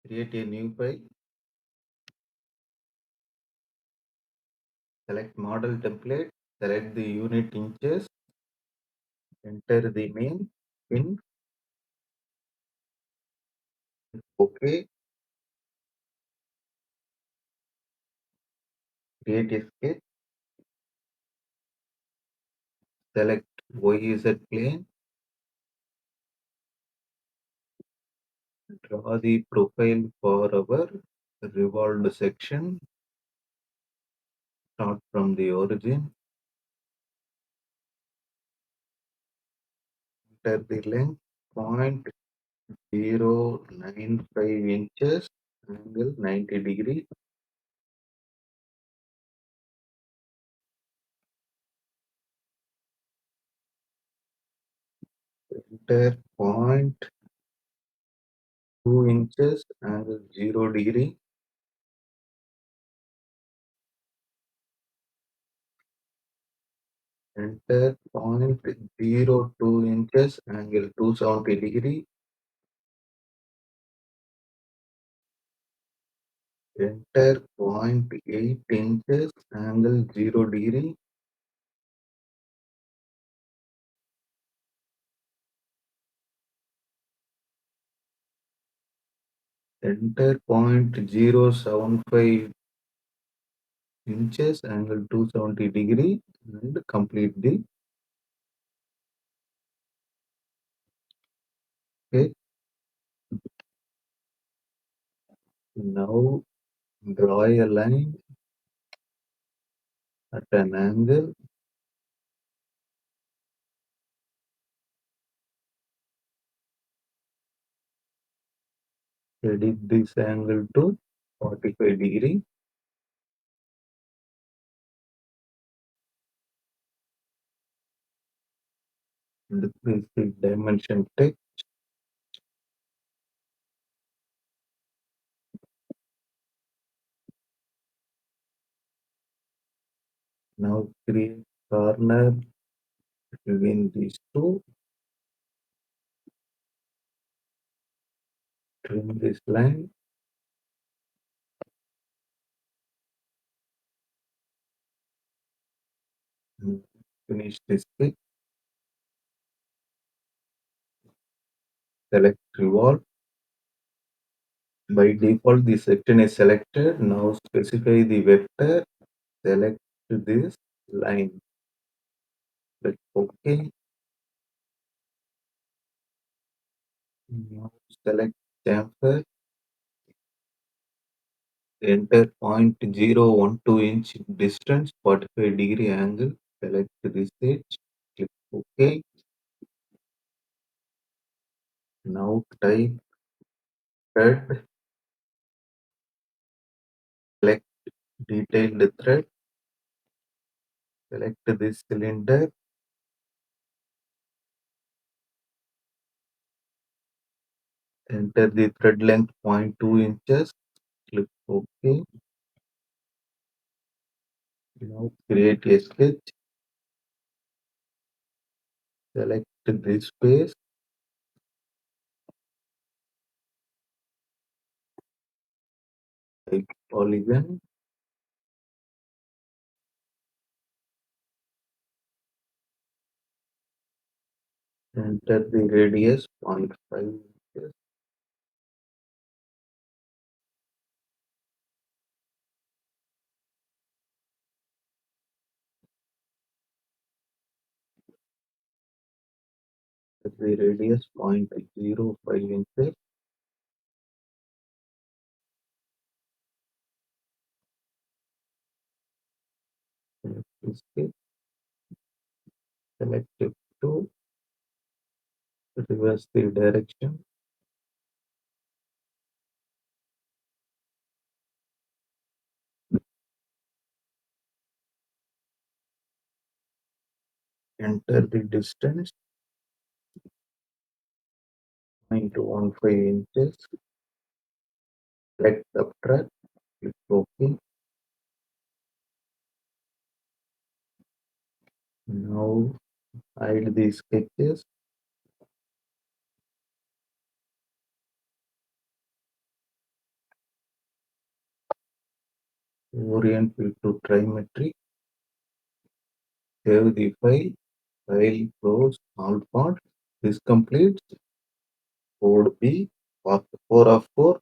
Create a new file, select model template, select the unit inches, enter the name, pin, OK, create a sketch, select YZ plane, draw the profile for our revolved section, start from the origin, enter the length, 0.095 inches, angle 90 degree, enter 0.2 inches, angle 0 degree, enter 0.02 inches, angle 270 degree, enter 0.8 inches, angle 0 degree, enter 0.075 inches, angle 270 degree, and complete the sketch. Now draw a line at an angle, edit this angle to 45 degree. And this is the dimension text. Now create corner between these two, trim this line, and finish this sketch. Select revolve. By default, the section is selected. Now specify the vector. Select this line. Click OK. Now select chamfer. Enter 0.012 inch distance, 45 degree angle. Select this edge. Click OK. Now type thread. Select detailed thread. Select this cylinder. Enter the thread length 0.2 inches. Click OK. Now create a sketch. Select this space. Type polygon. Enter the radius 0.5 inches. The radius 0.05 inches. Select this sketch. Select F2. Reverse the direction. Enter the distance 0.15 inches. Select subtract. Click OK. Now hide the sketches. orient it to trimetry, save the file close all parts. This completes code B, part 4 of 4.